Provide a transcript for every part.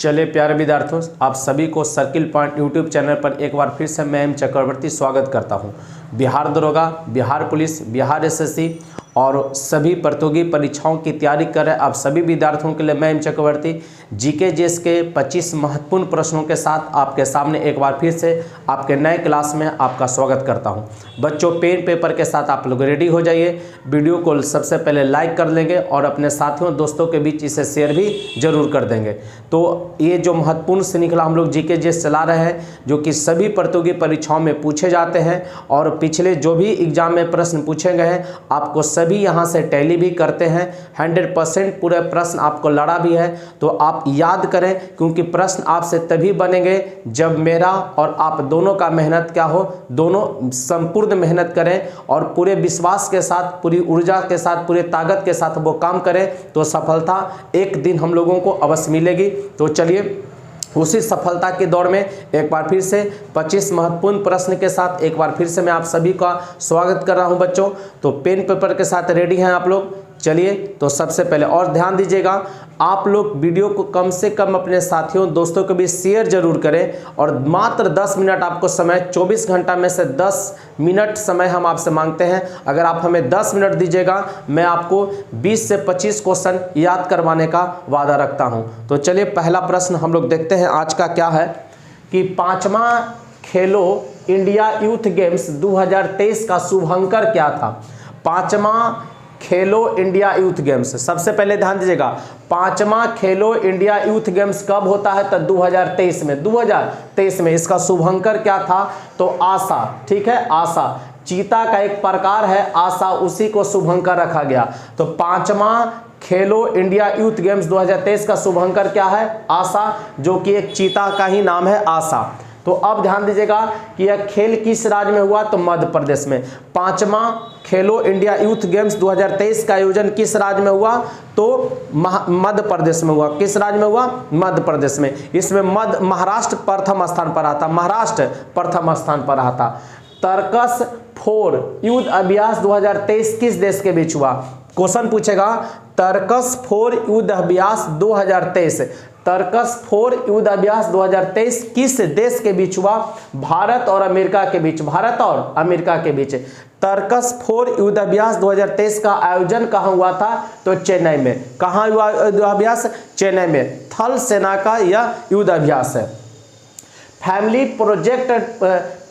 चलिए प्यारे विद्यार्थियों, आप सभी को सर्किल पॉइंट यूट्यूब चैनल पर एक बार फिर से मैं एम चक्रवर्ती स्वागत करता हूं। बिहार दरोगा, बिहार पुलिस, बिहार एसएससी और सभी प्रतियोगी परीक्षाओं की तैयारी कर रहे आप सभी विद्यार्थियों के लिए मैं एम चक्रवर्ती जीके जीएस के 25 महत्वपूर्ण प्रश्नों के साथ आपके सामने एक बार फिर से आपके नए क्लास में आपका स्वागत करता हूं। बच्चों, पेन पेपर के साथ आप लोग रेडी हो जाइए। वीडियो को सबसे पहले लाइक कर लेंगे और अपने साथियों दोस्तों के बीच इसे शेयर भी जरूर कर देंगे। तो ये जो महत्वपूर्ण श्रृंखला हम लोग जीके जीएस चला रहे हैं, जो कि सभी प्रतियोगी परीक्षाओं में पूछे जाते हैं और पिछले जो भी एग्जाम में प्रश्न पूछे गए हैं आपको सभी यहाँ से टैली भी करते हैं। 100% पूरे प्रश्न आपको लड़ा भी है, तो आप याद करें, क्योंकि प्रश्न आपसे तभी बनेंगे जब मेरा और आप दोनों का मेहनत क्या हो, दोनों संपूर्ण मेहनत करें और पूरे विश्वास के साथ, पूरी ऊर्जा के साथ, पूरे ताकत के साथ वो काम करें, तो सफलता एक दिन हम लोगों को अवश्य मिलेगी। तो चलिए उसी सफलता की दौड़ में एक बार फिर से 25 महत्वपूर्ण प्रश्न के साथ एक बार फिर से मैं आप सभी का स्वागत कर रहा हूं। बच्चों, तो पेन पेपर के साथ रेडी हैं आप लोग? चलिए, तो सबसे पहले और ध्यान दीजिएगा, आप लोग वीडियो को कम से कम अपने साथियों दोस्तों के बीच शेयर जरूर करें और मात्र 10 मिनट आपको समय, 24 घंटा में से 10 मिनट समय हम आपसे मांगते हैं। अगर आप हमें 10 मिनट दीजिएगा, मैं आपको 20 से 25 क्वेश्चन याद करवाने का वादा रखता हूं। तो चलिए पहला प्रश्न हम लोग देखते हैं आज का क्या है कि 5वां खेलो इंडिया यूथ गेम्स 2023 का शुभंकर क्या था। 5वां खेलो इंडिया यूथ गेम्स, सबसे पहले ध्यान दीजिएगा, 5वां खेलो इंडिया यूथ गेम्स कब होता है? तो 2023 में। 2023 में इसका शुभंकर क्या था? तो आशा। ठीक है, आशा चीता का एक प्रकार है, आशा, उसी को शुभंकर रखा गया। तो 5वां खेलो इंडिया यूथ गेम्स 2023 का शुभंकर क्या है? आशा, जो कि एक चीता का ही नाम है, आशा। तो अब ध्यान दीजिएगा कि यह खेल किस राज्य में हुआ? तो मध्य प्रदेश में। 5वां खेलो इंडिया यूथ गेम्स 2023 का आयोजन किस राज्य में हुआ? तो मध्य प्रदेश में हुआ। किस राज्य में हुआ? मध्य प्रदेश में। इसमें महाराष्ट्र प्रथम स्थान पर आता, महाराष्ट्र प्रथम स्थान पर आता। तर्कस 4 युद्ध अभ्यास 2023 किस देश के बीच हुआ? क्वेश्चन पूछेगा, तर्कस 4 युद्ध अभ्यास 2023, तर्कस 4 युद्ध अभ्यास 2023 किस देश के बीच हुआ? भारत और अमेरिका के बीच, भारत और अमेरिका के बीच। तर्कस 4 युद्ध अभ्यास 2023 का आयोजन कहाँ हुआ था? तो चेन्नई में। कहाँ हुआ युद्ध अभ्यास? चेन्नई में। थल सेना का यह युद्ध अभ्यास है।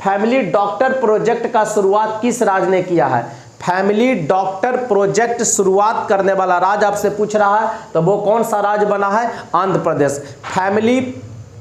फैमिली डॉक्टर प्रोजेक्ट का शुरुआत किस राज्य ने किया है? फैमिली डॉक्टर प्रोजेक्ट शुरुआत करने वाला राज्य आपसे पूछ रहा है, तो वो कौन सा राज्य बना है? Andhra Pradesh. Family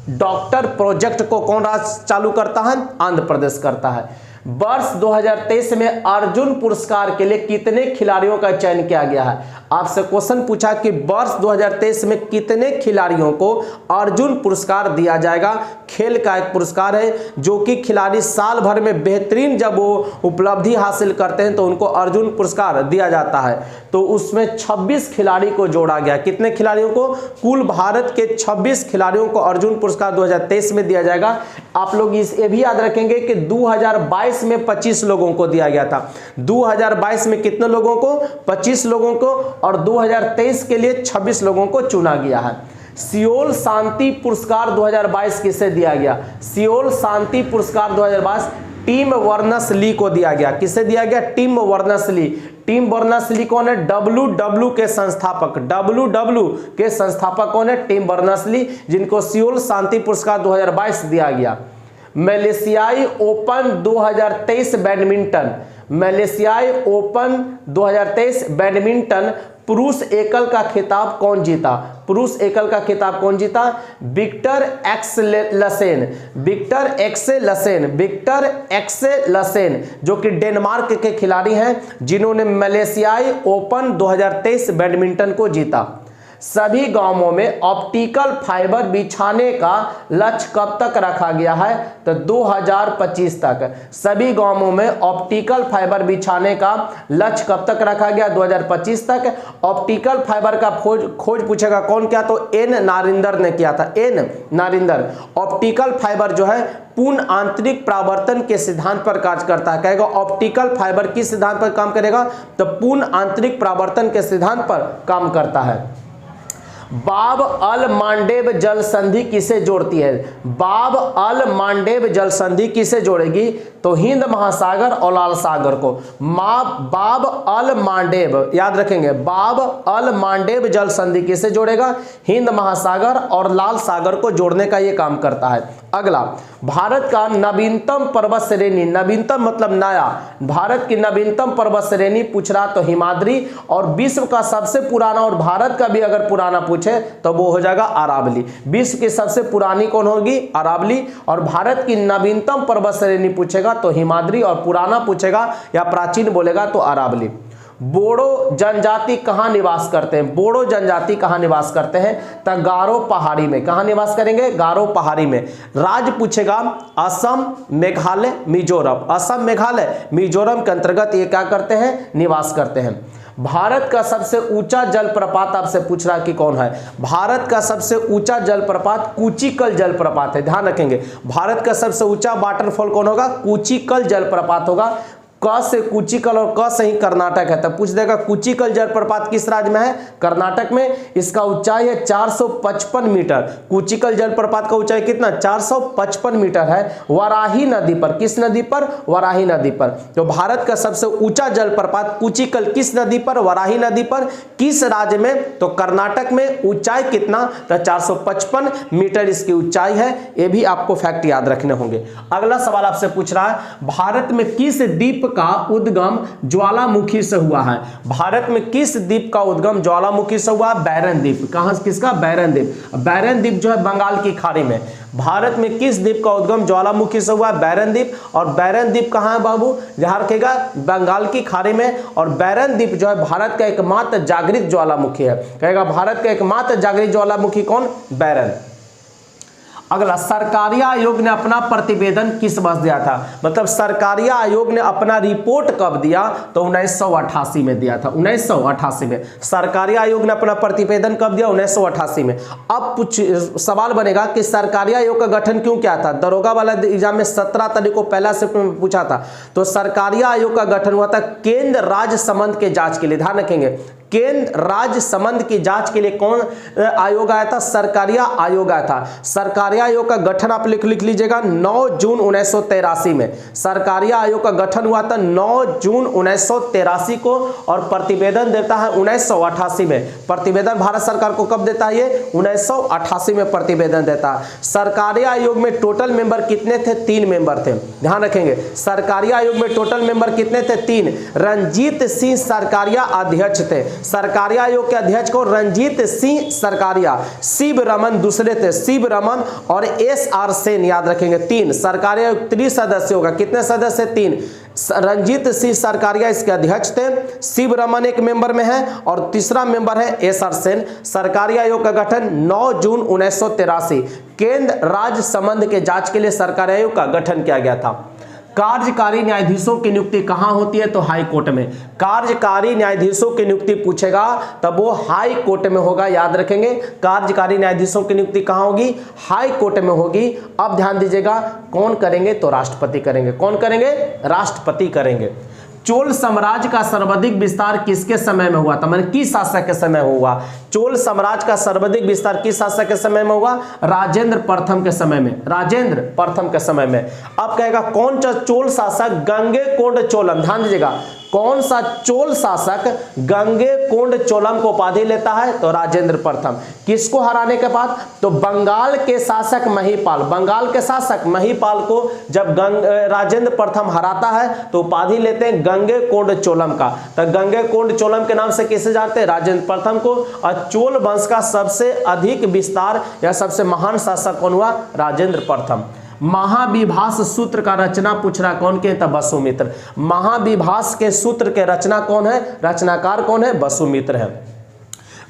doctor project को कौन राज्य चालू करता है? आंध्र प्रदेश करता है। वर्ष 2023 में अर्जुन पुरस्कार के लिए कितने खिलाड़ियों का चयन किया गया है? आपसे क्वेश्चन पूछा कि वर्ष 2023 में कितने खिलाड़ियों को अर्जुन पुरस्कार दिया जाएगा। खेल का एक पुरस्कार है, जो कि खिलाड़ी साल भर में बेहतरीन जब वो उपलब्धि हासिल करते हैं तो उनको अर्जुन पुरस्कार दिया जाता है। तो उसमें 26 खिलाड़ी को जोड़ा गया। कितने खिलाड़ियों को? कुल भारत के 26 खिलाड़ियों को अर्जुन पुरस्कार 2023 में दिया जाएगा। आप लोग ये भी याद रखेंगे कि 2022 में 25 लोगों को दिया गया था। 2022 में कितने लोगों को? 25 लोगों को, और 2023 के लिए 26 लोगों को चुना गया है। सियोल शांति पुरस्कार 2022 किसे दिया गया? सियोल शांति पुरस्कार 2022 टिम बर्नर्स-ली को दिया गया। किसे दिया गया? Tim Berners-Lee. टिम बर्नर्स-ली कौन है? WW के संस्थापक। WW के संस्थापक कौन है? टिम बर्नर्स-ली, जिनको सियोल शांति पुरस्कार 2022 दिया गया। मलेशियाई ओपन 2023 बैडमिंटन, मलेशियाई ओपन 2023 बैडमिंटन पुरुष एकल का खिताब कौन जीता? पुरुष एकल का खिताब कौन जीता? Viktor Axelsen. Viktor Axelsen, Viktor Axelsen, जो कि डेनमार्क के खिलाड़ी हैं, जिन्होंने मलेशियाई ओपन 2023 बैडमिंटन को जीता। सभी गांवों में ऑप्टिकल फाइबर बिछाने का लक्ष्य कब तक रखा गया है? तो 2025 तक। सभी गांवों में ऑप्टिकल फाइबर बिछाने का लक्ष्य कब तक रखा गया? 2025 तक। ऑप्टिकल फाइबर का खोज पूछेगा कौन किया? तो एन नारिंदर ने किया था। एन नारिंदर। ऑप्टिकल फाइबर जो है पूर्ण आंतरिक परावर्तन के सिद्धांत पर कार्य करता है। कहेगा ऑप्टिकल फाइबर किस सिद्धांत पर काम करेगा? तो पूर्ण आंतरिक परावर्तन के सिद्धांत पर काम करता है। बाब अल मांडेब जल संधि किसे जोड़ती है? बाब अल मांडेब जल संधि किसे जोड़ेगी? तो हिंद महासागर और लाल सागर को। बाब अल मांडेब, याद रखेंगे, बाब अल मांडेब जल संधि किसे जोड़ेगा? हिंद महासागर और लाल सागर को जोड़ने का ये काम करता है। अगला, भारत का नवीनतम पर्वत श्रेणी, नवीनतम मतलब नया, भारत की नवीनतम पर्वत श्रेणी पूछ रहा तो हिमाद्री, और विश्व का सबसे पुराना, और भारत का भी अगर पुराना पूछे तो वो हो जाएगा अरावली। विश्व की सबसे पुरानी कौन होगी? अरावली। और भारत की नवीनतम पर्वत श्रेणी पूछेगा तो हिमाद्री, और पुराना पूछेगा या प्राचीन बोलेगा तो अरावली। बोडो जनजाति कहाँ निवास करते हैं? बोडो जनजाति कहाँ निवास करते हैं? तो गारो पहाड़ी में। कहाँ निवास करेंगे? गारो पहाड़ी में। राज्य पूछेगा असम, मेघालय, मिजोरम। असम, मेघालय, मिजोरम के अंतर्गत ये क्या करते हैं? निवास करते हैं। भारत का सबसे ऊंचा जलप्रपात आपसे पूछ रहा कि कौन है? भारत का सबसे ऊंचा जलप्रपात कूचिकल जलप्रपात है, ध्यान रखेंगे। भारत का सबसे ऊंचा वाटरफॉल कौन होगा? कूचिकल जलप्रपात होगा। क से कूचिकल और क से ही कर्नाटक है, तब पूछ देगा कूचिकल जलप्रपात किस राज्य में है? कर्नाटक में। इसका ऊंचाई है 455 मीटर। कूचिकल जलप्रपात का ऊंचाई कितना? 455 मीटर है। वराही नदी पर, किस नदी पर? वराही नदी पर। तो भारत का सबसे ऊंचा जलप्रपात कूचिकल किस नदी पर? वराही नदी पर। किस राज्य में? तो कर्नाटक में। ऊंचाई कितना? तो 455 मीटर इसकी ऊंचाई है। ये भी आपको फैक्ट याद रखने होंगे। अगला सवाल आपसे पूछ रहा है, भारत में किस द्वीप का उद्गम ज्वालामुखी से हुआ है? भारत में किस द्वीप का उद्गम ज्वालामुखी से हुआ? बैरन द्वीप। कहां? किसका? बैरन द्वीप। बैरन द्वीप जो है बंगाल की खाड़ी में। भारत में किस द्वीप का उद्गम ज्वालामुखी से हुआ? बैरन द्वीप। और बैरन द्वीप कहां है बाबू? ध्यान रखिएगा, बंगाल की खाड़ी में। और बैरन द्वीप जो है भारत का एकमात्र जागृत ज्वालामुखी है। कहेगा भारत का एकमात्र जागृत ज्वालामुखी कौन? बैरन। अगला, सरकारिया आयोग ने अपना प्रतिवेदन किस वर्ष दिया था? मतलब सरकारिया आयोग ने अपना रिपोर्ट कब दिया? तो 1988 में दिया था। 1988 में सरकारिया आयोग ने अपना प्रतिवेदन कब दिया? 1988 में। अब कुछ सवाल बनेगा कि सरकारिया आयोग का गठन क्यों किया था? दरोगा वाला एग्जाम में 17 तारीख को पहला शिफ्ट में पूछा था। तो सरकारिया आयोग का गठन हुआ था केंद्र राज्य संबंध के जांच के लिए। ध्यान रखेंगे, केंद्र राज्य संबंध की जांच के लिए कौन आयोग आया था? सरकारिया आयोग आया था। सरकारिया आयोग का गठन आप लिख लीजिएगा 9 जून 1983 में। सरकारिया आयोग का गठन हुआ था 9 जून 1983 को, और प्रतिवेदन देता है 1988 में। प्रतिवेदन भारत सरकार को कब देता है? ये 1988 में प्रतिवेदन देता है। सरकारिया आयोग में टोटल मेंबर कितने थे? 3 मेंबर थे। ध्यान रखेंगे, सरकारिया आयोग में टोटल मेंबर कितने थे? 3। रंजीत सिंह सरकारिया अध्यक्ष थे। सरकारिया आयोग के अध्यक्ष को रंजीत सिंह सरकारिया। शिव रमन दूसरे थे, शिव रमन और SR सेन, याद रखेंगे। 3। सरकारिया आयोग 3 सदस्य होगा। कितने सदस्य? 3। रंजीत सिंह सरकारिया इसके अध्यक्ष थे, शिव रमन एक मेंबर में है, और तीसरा मेंबर है SR सेन। सरकारिया आयोग का गठन 9 जून 1983 केंद्र राज्य संबंध के जांच के लिए सरकारिया आयोग का गठन किया गया था। कार्यकारी न्यायाधीशों की नियुक्ति कहां होती है? तो हाई कोर्ट में। कार्यकारी न्यायाधीशों की नियुक्ति पूछेगा तब वो हाई कोर्ट में होगा, याद रखेंगे। कार्यकारी न्यायाधीशों की नियुक्ति कहां होगी? हाई कोर्ट में होगी। अब ध्यान दीजिएगा, कौन करेंगे? तो राष्ट्रपति करेंगे। कौन करेंगे? राष्ट्रपति करेंगे। चोल साम्राज्य का सर्वाधिक विस्तार किसके समय में हुआ था? मैंने किस शासक के समय हुआ? चोल साम्राज्य का सर्वाधिक विस्तार किस शासक के समय में हुआ? राजेंद्र प्रथम के समय में। राजेंद्र प्रथम के समय में। अब कहेगा कौन सा चोल शासक गंगेकोंड चोलम? ध्यान दीजिएगा, कौन सा चोल शासक गंगेकोंड चोलम को उपाधि लेता है? तो राजेंद्र प्रथम। किसको हराने के बाद? तो बंगाल के शासक महिपाल। बंगाल के शासक महिपाल को जब राजेंद्र प्रथम हराता है तो उपाधि लेते हैं गंगेकोंड चोलम का। तो गंगेकोंड चोलम के नाम से किसे जानते हैं? राजेंद्र प्रथम को। और चोल वंश का सबसे अधिक विस्तार या सबसे महान शासक कौन हुआ? राजेंद्र प्रथम। महाविभास सूत्र का रचना पूछ रहा कौन के? तब वसुमित्र। महाविभास के सूत्र के रचना कौन है? रचनाकार कौन है? वसुमित्र है।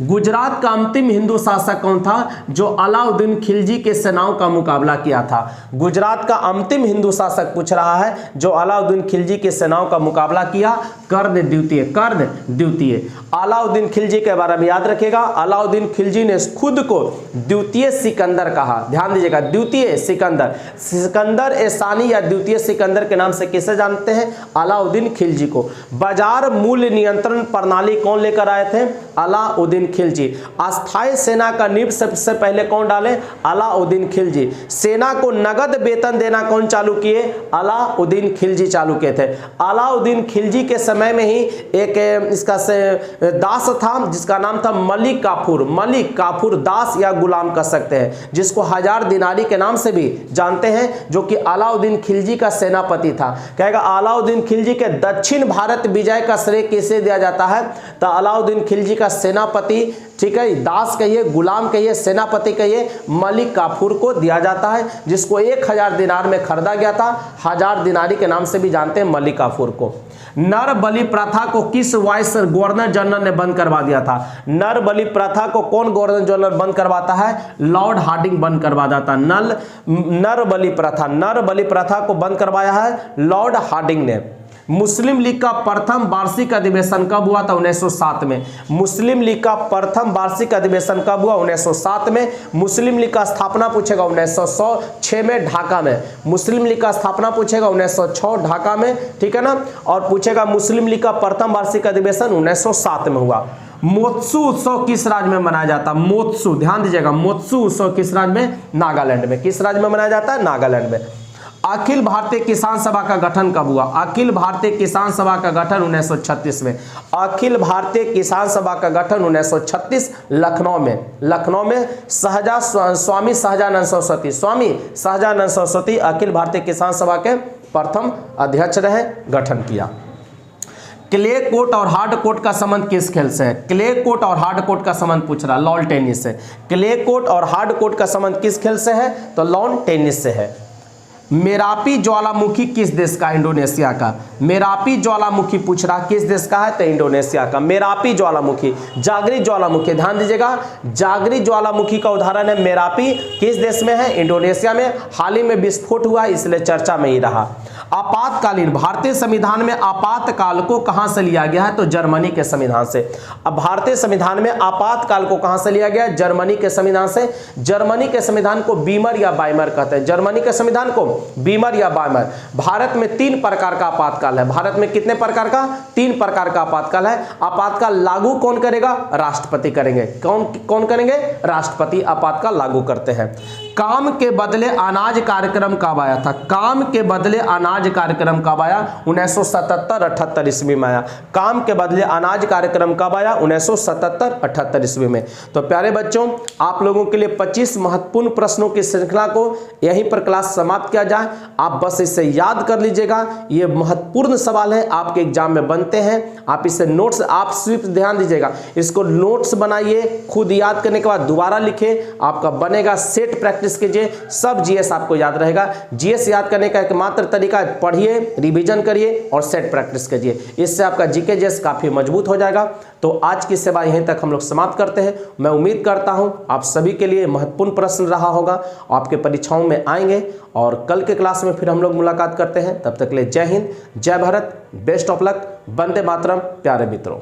गुजरात का अंतिम हिंदू शासक कौन था जो अलाउद्दीन खिलजी के सेनाओं का मुकाबला किया था? गुजरात का अंतिम हिंदू शासक पूछ रहा है जो अलाउद्दीन खिलजी के सेनाओं का मुकाबला किया। कर्ण द्वितीय। कर्ण द्वितीय। अलाउद्दीन खिलजी के बारे में याद रखिएगा, अलाउद्दीन खिलजी ने खुद को द्वितीय सिकंदर कहा। ध्यान दीजिएगा, द्वितीय सिकंदर। सिकंदर ए सानी या द्वितीय सिकंदर के नाम से किसे जानते हैं? अलाउद्दीन खिलजी को। बाजार मूल्य नियंत्रण प्रणाली कौन लेकर आए थे? अलाउद्दीन खिलजी। अस्थायी सेना का नींव सबसे पहले कौन डाले? अलाउद्दीन खिलजी। सेना को नगद वेतन देना कौन चालू किए? अलाउद्दीन खिलजी चालू किए थे। अलाउद्दीन खिलजी के समय में ही एक इसका दास था जिसका नाम था मलिक काफूर। मलिक काफूर दास या गुलाम कह सकते हैं, जिसको 1000 दिनारी के नाम से भी जानते हैं, जो कि अलाउद्दीन खिलजी का सेनापति था। कहेगा अलाउद्दीन खिलजी के दक्षिण भारत विजय का श्रेय किसे दिया जाता है? तो अलाउद्दीन खिलजी का सेनापति, ठीक है, दास कहिए, गुलाम कहिए, सेनापति कहिए, मलिक काफूर को दिया जाता है, जिसको 1000 दिनार में खरीदा गया था। 1000 दिनारी के नाम से भी जानते हैं मलिक काफूर को। नर बलि प्रथा को किस वाइस गवर्नर जनरल ने बंद करवा दिया था? नर बलि प्रथा को कौन गवर्नर जनरल बंद करवाता है? लॉर्ड हार्डिंग बंद करवा देता। नर बलि प्रथा को बंद करवाया है लॉर्ड हार्डिंग ने। मुस्लिम लीग का प्रथम वार्षिक अधिवेशन कब हुआ था? 1907 में। मुस्लिम लीग का प्रथम वार्षिक अधिवेशन कब हुआ? 1907 में। मुस्लिम लीग का स्थापना पूछेगा 1906 में ढाका में। मुस्लिम लीग का स्थापना पूछेगा 1906 ढाका में, ठीक है ना। और पूछेगा मुस्लिम लीग का प्रथम वार्षिक अधिवेशन 1907 में हुआ। मोत्सू उत्सव किस राज्य में मनाया जाता है? मोत्सू, ध्यान दीजिएगा, मोत्सू उत्सव किस राज्य में? नागालैंड में। किस राज्य में मनाया जाता है? नागालैंड में। अखिल भारतीय किसान सभा का गठन कब हुआ? अखिल भारतीय किसान सभा का गठन 1936 में। अखिल भारतीय किसान सभा का गठन 1936 लखनऊ में। लखनऊ में स्वामी सहजानंद सरस्वती अखिल भारतीय किसान सभा के प्रथम अध्यक्ष रहे, गठन किया। क्ले कोर्ट और हार्ड कोर्ट का संबंध किस खेल से है? क्ले कोर्ट और हार्ड कोर्ट का संबंध पूछ रहा, लॉन टेनिस से। क्ले कोर्ट और हार्ड कोर्ट का संबंध किस खेल से है? तो लॉन टेनिस से है। मेरापी ज्वालामुखी किस देश का? इंडोनेशिया का। मेरापी ज्वालामुखी पूछ रहा किस देश का है? तो इंडोनेशिया का। मेरापी ज्वालामुखी, जागरी ज्वालामुखी, ध्यान दीजिएगा, जागरी ज्वालामुखी का उदाहरण है मेरापी। किस देश में है? इंडोनेशिया में। हाल ही में विस्फोट हुआ, इसलिए चर्चा में ही रहा। आपातकालीन, भारतीय संविधान में आपातकाल को कहां से लिया गया है? तो जर्मनी के संविधान से। अब भारतीय संविधान में आपातकाल को कहां से लिया गया है? जर्मनी के संविधान से। जर्मनी के संविधान को बीमर या बाइमर कहते हैं। जर्मनी के संविधान को बीमर या बाइमर। भारत में 3 प्रकार का आपातकाल है। भारत में कितने प्रकार का? 3 प्रकार का आपातकाल है। आपातकाल लागू कौन करेगा? राष्ट्रपति करेंगे। कौन करेंगे? राष्ट्रपति आपातकाल लागू करते हैं। काम के बदले अनाज कार्यक्रम कब आया था? काम के बदले अनाज कार्यक्रम कब आया? 1977-78 ईस्वी में आया। काम के बदले अनाज कार्यक्रम कब आया? 1977-78 ईस्वी में। तो प्यारे बच्चों, आप लोगों के लिए 25 महत्वपूर्ण प्रश्नों की श्रृंखला को यहीं पर क्लास समाप्त किया जाए। आप बस इसे याद कर लीजिएगा, ये महत्वपूर्ण सवाल है, आपके एग्जाम में बनते हैं। आप इसे नोट्स, आप सिर्फ ध्यान दीजिएगा, इसको नोट्स बनाइए, खुद याद करने के बाद दोबारा लिखिए, आपका बनेगा सेट। प्रैक्टिस कीजिए, सब जीएस आपको याद रहेगा। जीएस याद करने का एकमात्र तरीका है, पढ़िए, रिवीजन करिए और सेट प्रैक्टिस कीजिए। इससे आपका जीके जीएस काफी मजबूत हो जाएगा। तो आज की सेवा यहीं तक हम लोग समाप्त करते हैं। मैं उम्मीद करता हूं आप सभी के लिए महत्वपूर्ण प्रश्न रहा होगा, आपके परीक्षाओं में आएंगे। और कल के क्लास में फिर हम लोग मुलाकात करते हैं। तब तक के लिए जय हिंद, जय Bharat, best of luck, Vande Mataram प्यारे मित्रों।